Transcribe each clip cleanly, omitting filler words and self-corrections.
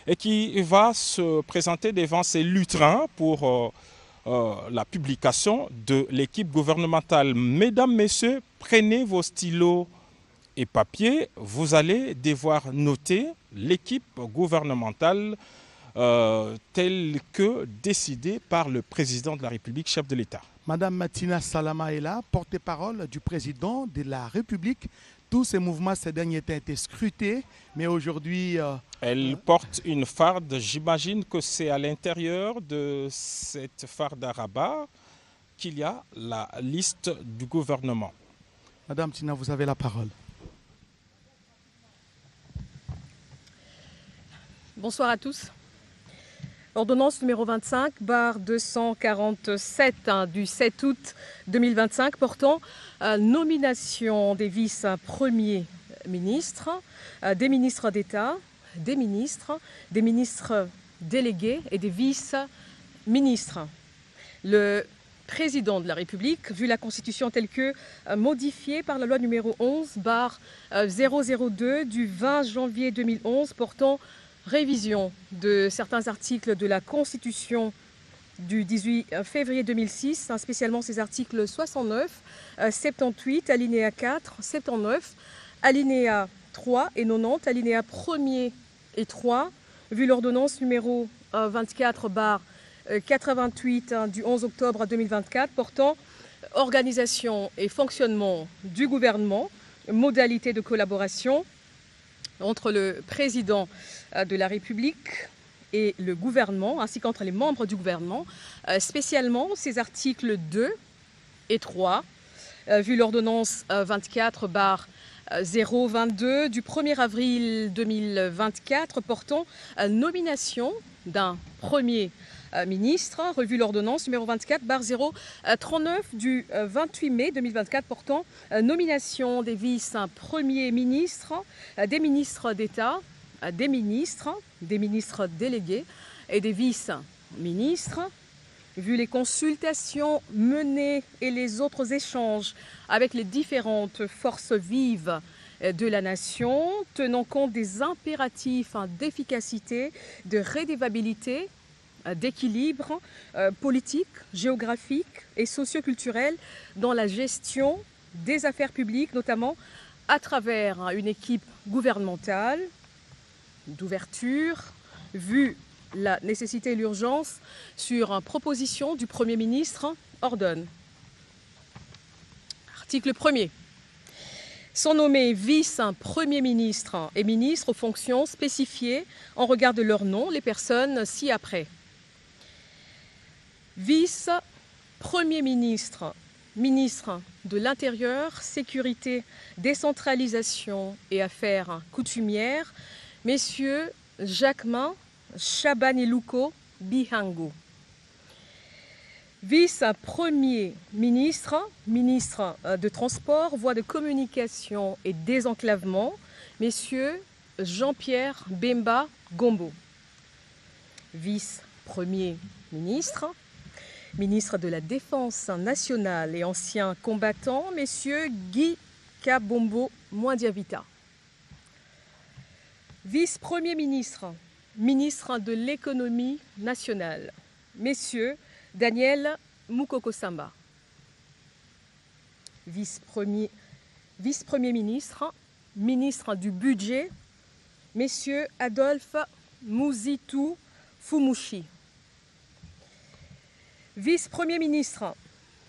et qui va se présenter devant ses lutrins pour la publication de l'équipe gouvernementale. Mesdames, Messieurs, prenez vos stylos et papiers, vous allez devoir noter l'équipe gouvernementale telle que décidée par le président de la République, chef de l'État. Madame Matina Salama est là, porte-parole du président de la République. Tous ces mouvements ces derniers temps ont été scrutés, mais aujourd'hui... Elle porte une farde, j'imagine que c'est à l'intérieur de cette farde à rabat qu'il y a la liste du gouvernement. Madame Tina, vous avez la parole. Bonsoir à tous. Ordonnance numéro 25/247 du 7 août 2025 portant nomination des vice-premiers ministres, des ministres d'État, des ministres délégués et des vice-ministres. Le président de la République, vu la Constitution telle que modifiée par la loi numéro 11/002 du 20 janvier 2011 portant révision de certains articles de la Constitution du 18 février 2006, spécialement ces articles 69, 78, alinéa 4, 79, alinéa 3 et 90, alinéa 1er et 3, vu l'ordonnance numéro 24/88 du 11 octobre 2024 portant organisation et fonctionnement du gouvernement, modalités de collaboration entre le président de la République et le gouvernement, ainsi qu'entre les membres du gouvernement, spécialement ces articles 2 et 3, vu l'ordonnance 24/022 du 1er avril 2024 portant nomination d'un premier ministre, revu l'ordonnance numéro 24/039 du 28 mai 2024 portant nomination des vice-premiers ministres, des ministres d'État, des ministres délégués et des vice-ministres, vu les consultations menées et les autres échanges avec les différentes forces vives de la nation, tenant compte des impératifs d'efficacité, de rédévabilité, d'équilibre politique, géographique et socio-culturel dans la gestion des affaires publiques, notamment à travers une équipe gouvernementale d'ouverture, vu la nécessité et l'urgence sur proposition du Premier ministre, ordonne. Article 1er. Sont nommés vice-premiers ministres et ministres aux fonctions spécifiées en regard de leur nom les personnes ci-après. Vice-premier ministre, ministre de l'Intérieur, Sécurité, Décentralisation et Affaires coutumières, messieurs Jacquemin Chabanilouko Bihango. Vice-premier ministre, ministre de Transport, Voies de communication et désenclavement, messieurs Jean-Pierre Bemba Gombo. Vice-premier ministre, ministre de la Défense nationale et ancien combattant, messieurs Guy Kabombo Mwandiavita. Vice-premier ministre, ministre de l'économie nationale, messieurs Daniel Moukoko Samba. Vice-premier ministre, ministre du budget, messieurs Adolphe Mouzitou Fumushi. Vice-premier ministre,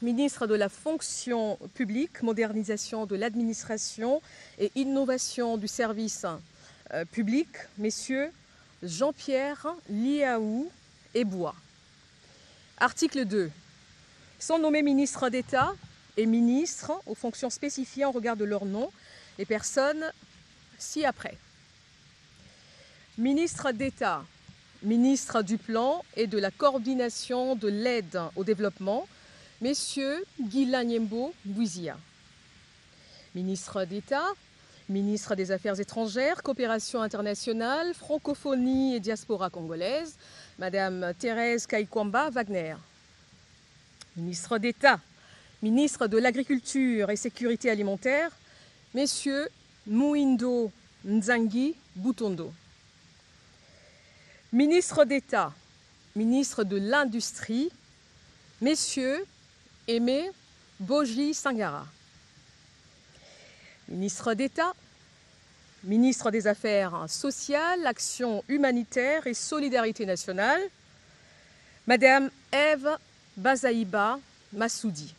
ministre de la fonction publique, modernisation de l'administration et innovation du service public, messieurs Jean-Pierre Liaou Ebois. Article 2. Sont nommés ministres d'État et ministres aux fonctions spécifiées en regard de leur nom les personnes ci-après. Ministre d'État, ministre du Plan et de la coordination de l'aide au développement, messieurs Guilain Nyembo Bouizia. Ministre d'État, ministre des Affaires étrangères, coopération internationale, francophonie et diaspora congolaise, Madame Thérèse Kaikwamba Wagner. Ministre d'État, ministre de l'Agriculture et Sécurité alimentaire, messieurs Mouindo Nzangi Boutondo. Ministre d'État, ministre de l'Industrie, Messieurs Aimé Boji Sangara. Ministre d'État, ministre des Affaires sociales, Action humanitaire et solidarité nationale, Madame Ève Bazaïba Massoudi.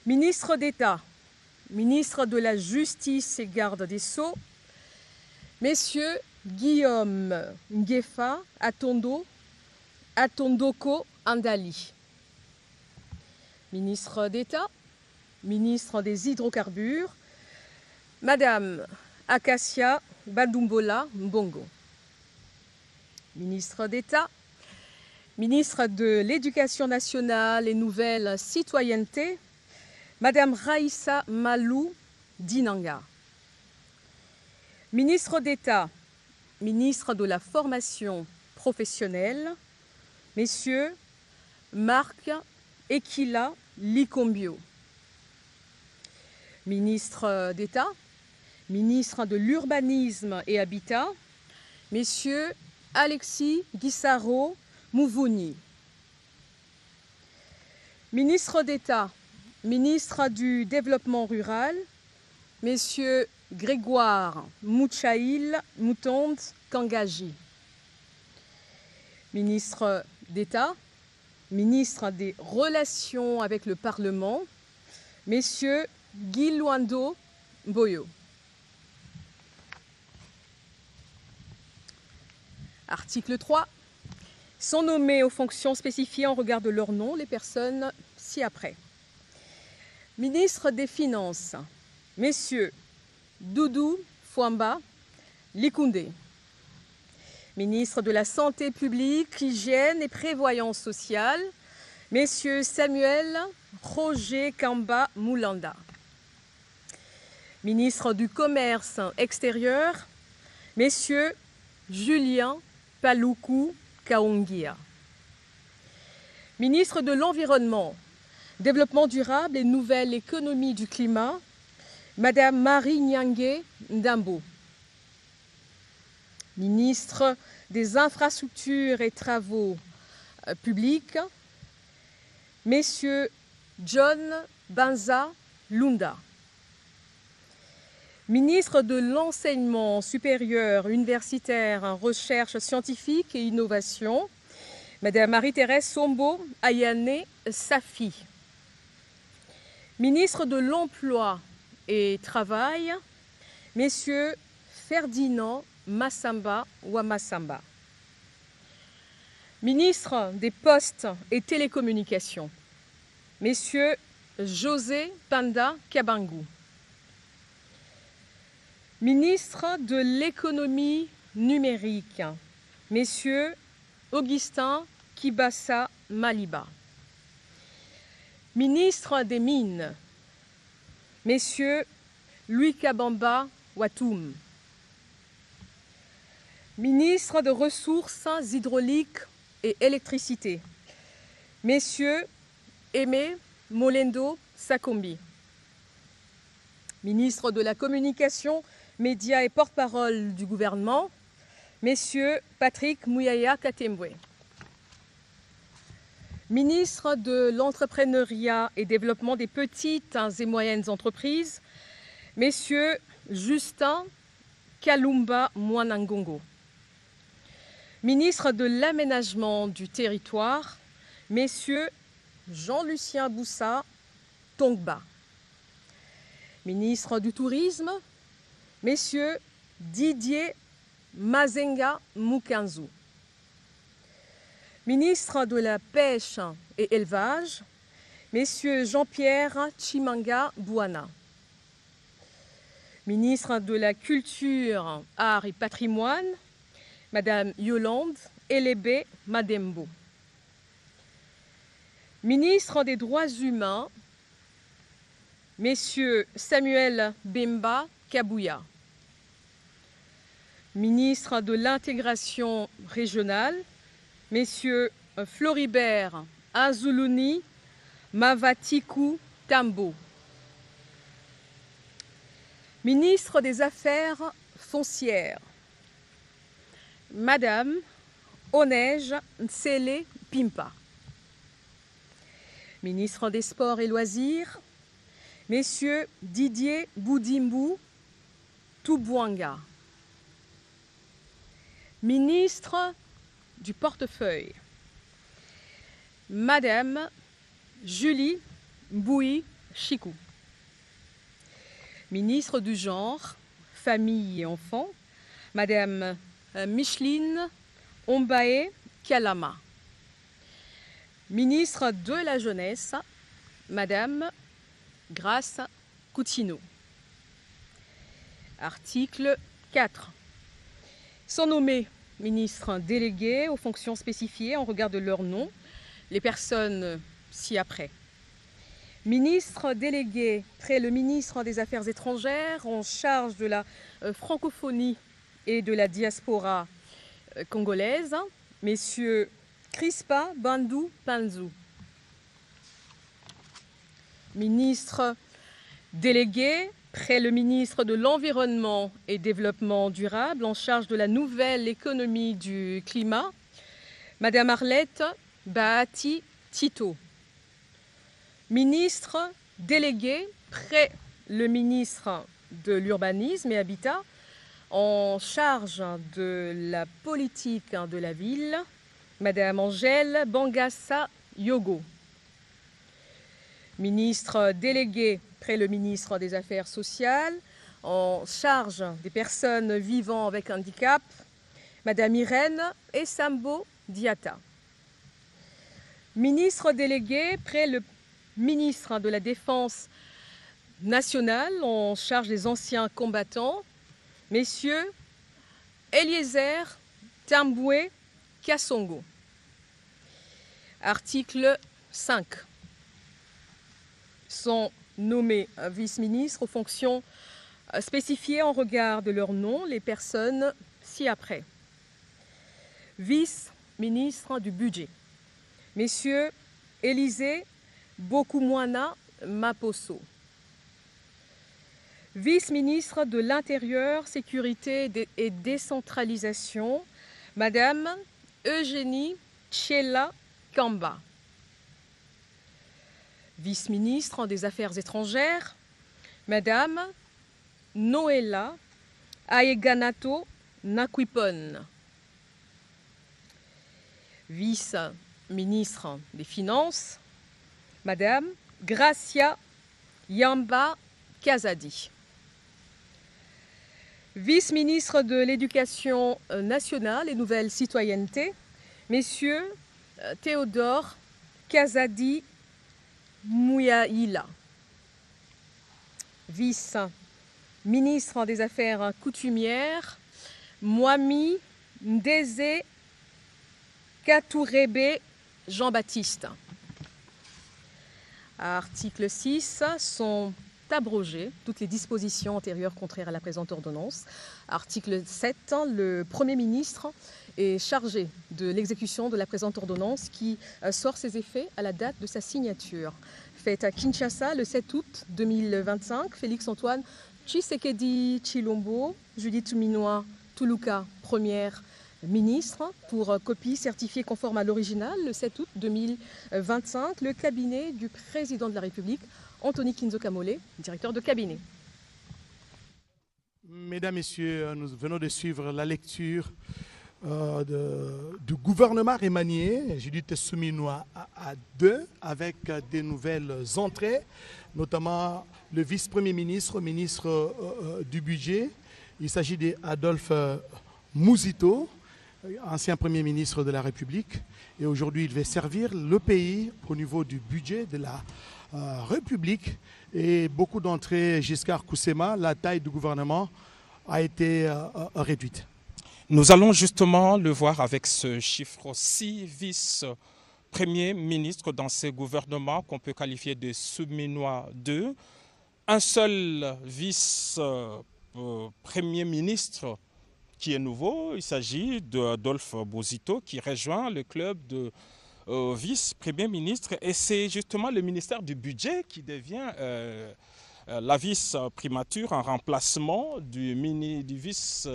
Ministre d'État, ministre de la Justice et garde des Sceaux, Messieurs Guillaume Nguefa Atondoko Andali. Ministre d'État, ministre des Hydrocarbures, Madame Acacia Badumbola Mbongo. Ministre d'État, ministre de l'Éducation nationale et nouvelle citoyenneté, Madame Raïssa Malou Dinanga. Ministre d'État, ministre de la formation professionnelle, Messieurs Marc Ekila Likombio. Ministre d'État, ministre de l'Urbanisme et Habitat, Messieurs Alexis Guissaro Mouvouni. Ministre d'État, ministre du Développement rural, Messieurs Grégoire Mouchaïl Moutonde Kangaji. Ministre d'État, ministre des Relations avec le Parlement, Messieurs Guy Luando Boyo. Article 3. Sont nommés aux fonctions spécifiées en regard de leur nom les personnes ci-après. Ministre des Finances, Messieurs Doudou Fouamba Likoundé. Ministre de la Santé publique, Hygiène et Prévoyance sociale, Messieurs Samuel Roger Kamba Moulanda. Ministre du Commerce extérieur, Messieurs Julien Paloukou Kaongia. Ministre de l'Environnement, Développement durable et nouvelle économie du climat, Madame Marie Nyangue Ndambo. Ministre des Infrastructures et Travaux publics, Messieurs John Banza Lunda. Ministre de l'Enseignement supérieur, universitaire, recherche scientifique et innovation, Madame Marie-Thérèse Sombo Ayane Safi. Ministre de l'Emploi et Travail, Messieurs Ferdinand Massamba Wamassamba. Ministre des Postes et Télécommunications, Messieurs José Panda Kabangou. Ministre de l'Économie numérique, Messieurs Augustin Kibassa Maliba. Ministre des Mines, Messieurs Louis Kabamba Watoum. Ministre de Ressources hydrauliques et électricité, Messieurs Aimé Molendo Sakombi. Ministre de la Communication, Médias et porte-parole du gouvernement, Messieurs Patrick Mouyaya Katembwe. Ministre de l'Entrepreneuriat et Développement des petites et moyennes entreprises, Messieurs Justin Kalumba Mwanangongo. Ministre de l'Aménagement du Territoire, Messieurs Jean-Lucien Boussa Tongba. Ministre du Tourisme, Messieurs Didier Mazenga Mukanzu. Ministre de la Pêche et Élevage, Messieurs Jean-Pierre Chimanga Bouana. Ministre de la Culture, Arts et Patrimoine, Madame Yolande Elébé Madembo. Ministre des Droits humains, Messieurs Samuel Bemba Kabouya. Ministre de l'Intégration régionale, Messieurs Floribert Azuluni Mavatiku Tambo. Ministre des Affaires foncières, Madame Onej Ntsele Pimpa. Ministre des Sports et Loisirs, Messieurs Didier Boudimbu Toubouanga. Ministre du Portefeuille, Madame Julie Mboui Chikou. Ministre du Genre, Famille et Enfants, Madame Micheline Ombaé Kalama. Ministre de la Jeunesse, Madame Grace Coutinho. Article 4. Sont nommés ministres délégués aux fonctions spécifiées en regard de leur nom, les personnes ci-après. Ministre délégué près le ministre des Affaires étrangères en charge de la francophonie et de la diaspora congolaise, messieurs Crispa Bandou Panzou. Ministre délégué près le ministre de l'Environnement et Développement durable en charge de la nouvelle économie du climat, Madame Arlette Bahati Tito. Ministre délégué près le ministre de l'Urbanisme et Habitat en charge de la politique de la ville, Madame Angèle Bangassa Yogo. Ministre délégué près le ministre des Affaires sociales en charge des personnes vivant avec handicap, Madame Irène Essambo Diata. Ministre délégué près le ministre de la Défense nationale en charge des anciens combattants, messieurs Eliezer Tamboué Kassongo. Article 5. Sont nommés vice-ministres aux fonctions spécifiées en regard de leur nom, les personnes ci-après. Vice-ministre du Budget, messieurs Élisée Bokoumouana Maposo. Vice-ministre de l'Intérieur, Sécurité et Décentralisation, Madame Eugénie Tchela Kamba. Vice-ministre des Affaires étrangères, Madame Noëlla Aeganato Nakwipon. Vice-ministre des Finances, Madame Gracia Yamba Kazadi. Vice-ministre de l'Éducation nationale et Nouvelle Citoyenneté, Messieurs Théodore Kazadi Mouyaïla. Vice-ministre des Affaires coutumières, Mwami Ndeze Katourebe Jean-Baptiste. Article 6. Sont abrogées toutes les dispositions antérieures contraires à la présente ordonnance. Article 7. Le Premier ministre est chargé de l'exécution de la présente ordonnance qui sort ses effets à la date de sa signature. Faite à Kinshasa le 7 août 2025, Félix-Antoine Tshisekedi Tshilombo, Judith Suminwa Tuluka, première ministre, pour copie certifiée conforme à l'original le 7 août 2025, le cabinet du président de la République, Anthony Kinzo Kamole, directeur de cabinet. Mesdames, Messieurs, nous venons de suivre la lecture du gouvernement remanié, Judith Suminwa à 2, avec des nouvelles entrées, notamment le vice-premier ministre, ministre du budget. Il s'agit d'Adolphe Mouzito, ancien premier ministre de la République. Et aujourd'hui, il va servir le pays au niveau du budget de la République. Et beaucoup d'entrées, Giscard Koussema, la taille du gouvernement a été réduite. Nous allons justement le voir avec ce chiffre 6 vice-premiers ministres dans ce gouvernement qu'on peut qualifier de Suminwa 2. Un seul vice-premier ministre qui est nouveau, il s'agit d'Adolphe Mouzito qui rejoint le club de vice-premier ministre. Et c'est justement le ministère du budget qui devient la vice-primature en remplacement du vice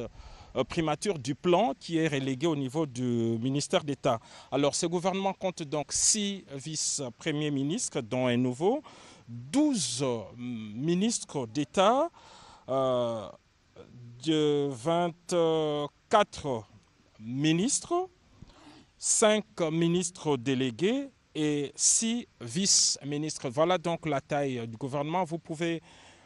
primature du plan qui est reléguée au niveau du ministère d'État. Alors ce gouvernement compte donc 6 vice-premiers ministres, dont un nouveau, 12 ministres d'État, de 24 ministres, 5 ministres délégués et 6 vice-ministres. Voilà donc la taille du gouvernement. Vous pouvez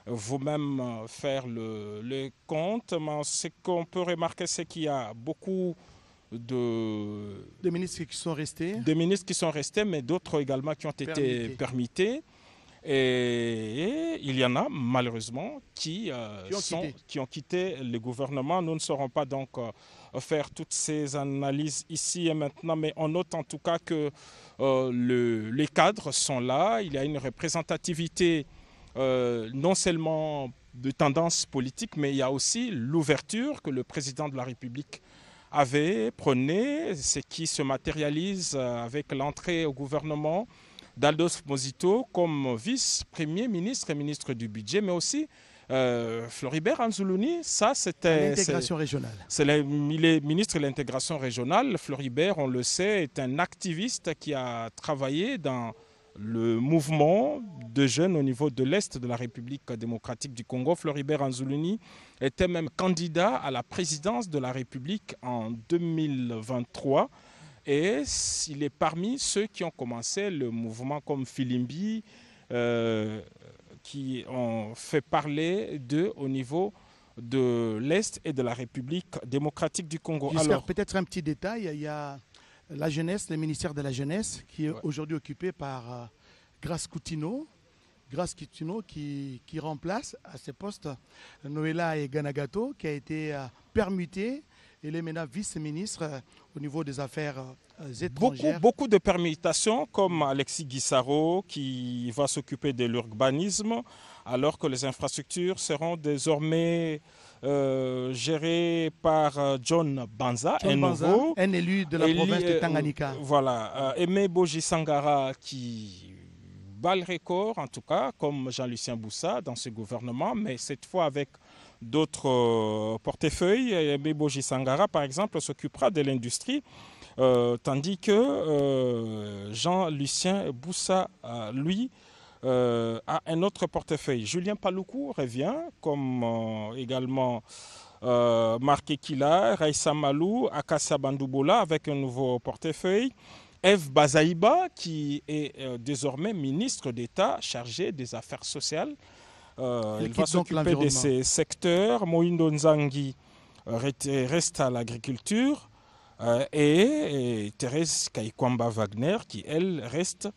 vous-même faire le compte. Mais ce qu'on peut remarquer, c'est qu'il y a beaucoup de ministres qui sont restés. Des ministres qui sont restés, mais d'autres également qui ont été permis. Et il y en a malheureusement qui ont quitté le gouvernement. Nous ne saurons pas donc faire toutes ces analyses ici et maintenant, mais on note en tout cas que les cadres sont là. Il y a une représentativité non seulement de tendance politique, mais il y a aussi l'ouverture que le président de la République avait prônée, ce qui se matérialise avec l'entrée au gouvernement d'Aldos Mosito comme vice-premier ministre et ministre du budget, mais aussi Floribert Anzoulouni, ça c'était... L'intégration régionale. Il est ministre de l'intégration régionale. Floribert, on le sait, est un activiste qui a travaillé dans le mouvement de jeunes au niveau de l'Est de la République démocratique du Congo. Floribert Anzoulouni était même candidat à la présidence de la République en 2023. Et il est parmi ceux qui ont commencé le mouvement comme Filimbi, qui ont fait parler d'eux au niveau de l'Est et de la République démocratique du Congo. Alors, peut-être un petit détail, il y a la jeunesse, le ministère de la jeunesse, qui est aujourd'hui occupé par Grace Coutinho. Grace Coutinho qui remplace à ce poste Noëlla Eganagato, qui a été permuté. Il est maintenant vice-ministre au niveau des affaires étrangères. Beaucoup de permutations, comme Alexis Guissaro qui va s'occuper de l'urbanisme, alors que les infrastructures seront désormais gérées par John Banza, nouveau, un élu de la province de Tanganyika. Voilà, Aimé Boji Sangara qui bat le record, en tout cas, comme Jean-Lucien Boussa dans ce gouvernement, mais cette fois avec d'autres portefeuilles. Aimé Boji Sangara, par exemple, s'occupera de l'industrie, tandis que Jean-Lucien Boussa, lui, a un autre portefeuille. Julien Paloukou revient, comme également Marc Ekila, Raissa Malou, Akassa Bandoubola, avec un nouveau portefeuille. Eve Bazaïba, qui est désormais ministre d'État chargé des affaires sociales. Il va s'occuper de ces secteurs. Moïndo Nzangi reste à l'agriculture et Thérèse Kaikwamba Wagner qui, elle, reste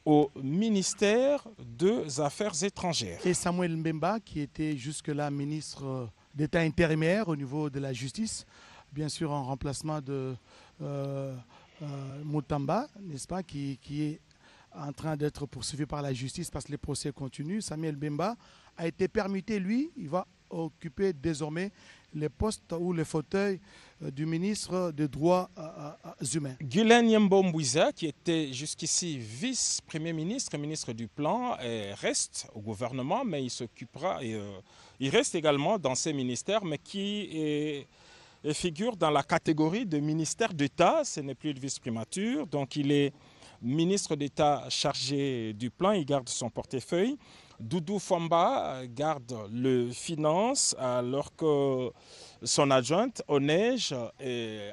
au ministère des Affaires étrangères. Et Samuel Mbemba qui était jusque-là ministre d'État intérimaire au niveau de la justice, bien sûr en remplacement de Moutamba, n'est-ce pas, qui est en train d'être poursuivi par la justice parce que les procès continuent. Samuel Mbemba a été permuté, lui, il va occuper désormais les postes ou les fauteuils du ministre des Droits humains. Guylaine Yembo-Mbouiza, qui était jusqu'ici vice-premier ministre, ministre du Plan, reste au gouvernement, mais il s'occupera, il reste également dans ces ministères, mais qui figure dans la catégorie de ministère d'État. Ce n'est plus de vice-primature, donc il est ministre d'État chargé du Plan, il garde son portefeuille. Doudou Famba garde le finance alors que son adjointe Onej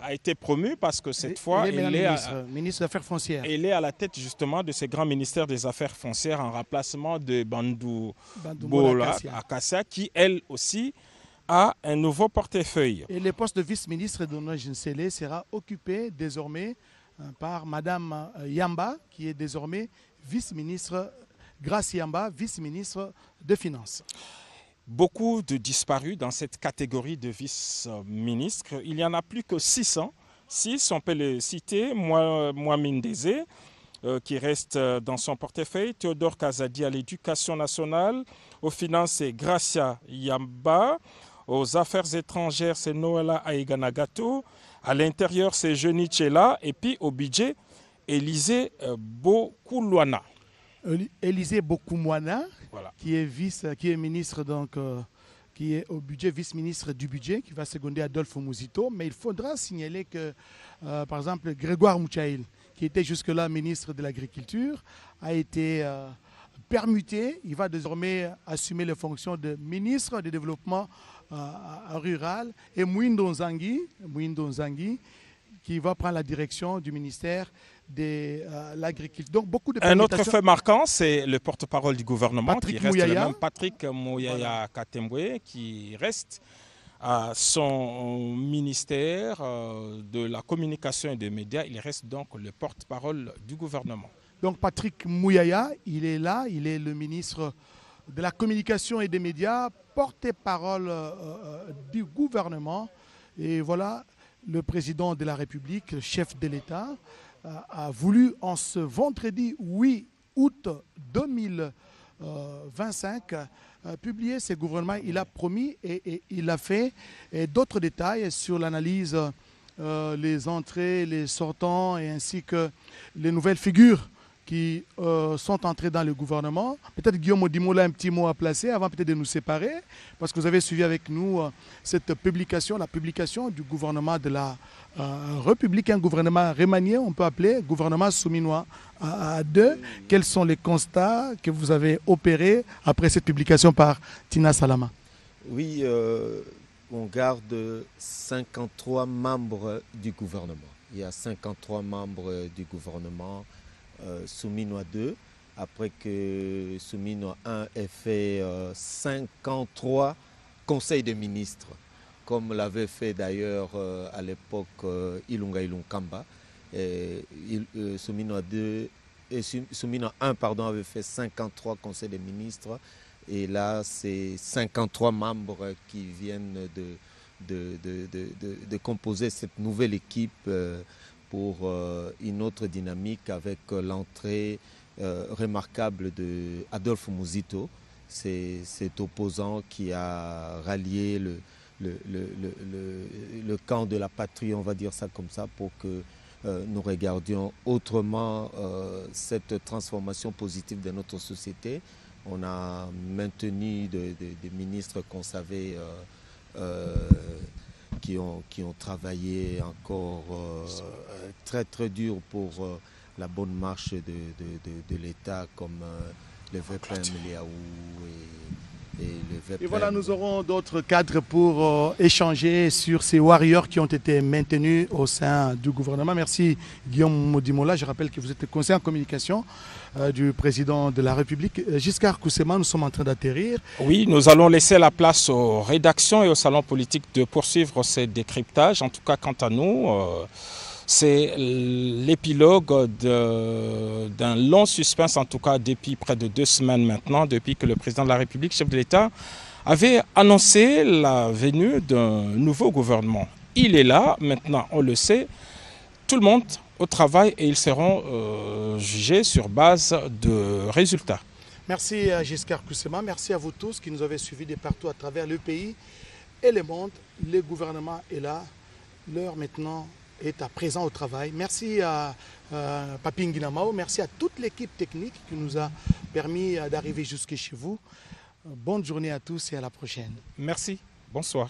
a été promue parce que cette fois il est ministre des Affaires foncières. Elle est à la tête justement de ce grand ministère des Affaires foncières en remplacement de Bandou Bola Akassia qui elle aussi a un nouveau portefeuille. Et le poste de vice-ministre d'Onej Nsele sera occupé désormais par Madame Yamba qui est désormais vice-ministre. Grace Yamba, vice-ministre des Finances. Beaucoup de disparus dans cette catégorie de vice-ministres. Il n'y en a plus que 600. 6, on peut les citer. Mohamed Ndeze, qui reste dans son portefeuille. Théodore Kazadi à l'éducation nationale. Aux finances, c'est Gracia Yamba. Aux affaires étrangères, c'est Noëlla Aeganagato. À l'intérieur, c'est Jeuni Tchela. Et puis au budget, Élisée Bokoulouana. Élisée Bokoumouana, voilà. qui est ministre donc, qui est au budget, vice-ministre du budget, qui va seconder Adolphe Muzito. Mais il faudra signaler que, par exemple, Grégoire Mouchaïl, qui était jusque-là ministre de l'Agriculture, a été permuté. Il va désormais assumer les fonctions de ministre du Développement rural. Et Mouindo Nzangi, qui va prendre la direction du ministère de l'Agriculture. Donc, beaucoup de Un autre fait marquant, c'est le porte-parole du gouvernement, Patrick qui reste Mouyaya. le même, Patrick Mouyaya Katembwe, qui reste à son ministère de la communication et des médias. Il reste donc le porte-parole du gouvernement. Donc Patrick Mouyaya, il est là, il est le ministre de la communication et des médias, porte-parole du gouvernement. Et voilà, le président de la République, le chef de l'État, a voulu en ce vendredi 8 août 2025 publier ses gouvernements. Il a promis et il a fait d'autres détails sur l'analyse, les entrées, les sortants et ainsi que les nouvelles figures qui sont entrés dans le gouvernement. Peut-être Guillaume Odimola a un petit mot à placer avant peut-être de nous séparer, parce que vous avez suivi avec nous cette publication, la publication du gouvernement de la République, un gouvernement remanié, on peut appeler gouvernement souminois à deux. Quels sont les constats que vous avez opérés après cette publication par Tina Salama? Oui, on garde 53 membres du gouvernement. Il y a 53 membres du gouvernement Souminois 2, après que Souminois 1 ait fait 53 conseils de ministres, comme l'avait fait d'ailleurs à l'époque Ilunga Ilunkamba. Souminois 1 avait fait 53 conseils de ministres, et là c'est 53 membres qui viennent de composer cette nouvelle équipe pour une autre dynamique avec l'entrée remarquable de Adolphe Muzito, c'est cet opposant qui a rallié le camp de la patrie, on va dire ça comme ça, pour que nous regardions autrement cette transformation positive de notre société. On a maintenu des ministres qu'on savait qui ont travaillé encore très très dur pour la bonne marche de l'État, comme le VPM Liaou et le VPM. Et voilà, nous aurons d'autres cadres pour échanger sur ces warriors qui ont été maintenus au sein du gouvernement. Merci Guillaume Modimola. Je rappelle que vous êtes conseiller en communication du président de la République. Giscard Koussema, nous sommes en train d'atterrir. Oui, nous allons laisser la place aux rédactions et au salon politique de poursuivre ces décryptages. En tout cas, quant à nous, c'est l'épilogue d'un long suspense, en tout cas depuis près de 2 semaines maintenant, depuis que le président de la République, chef de l'État, avait annoncé la venue d'un nouveau gouvernement. Il est là, maintenant on le sait, tout le monde au travail, et ils seront jugés sur base de résultats. Merci à Giscard Koussema, merci à vous tous qui nous avez suivis de partout à travers le pays et le monde. Le gouvernement est là, l'heure maintenant est à présent au travail. Merci à Papi Nguinamao, merci à toute l'équipe technique qui nous a permis d'arriver jusque chez vous. Bonne journée à tous et à la prochaine. Merci, bonsoir.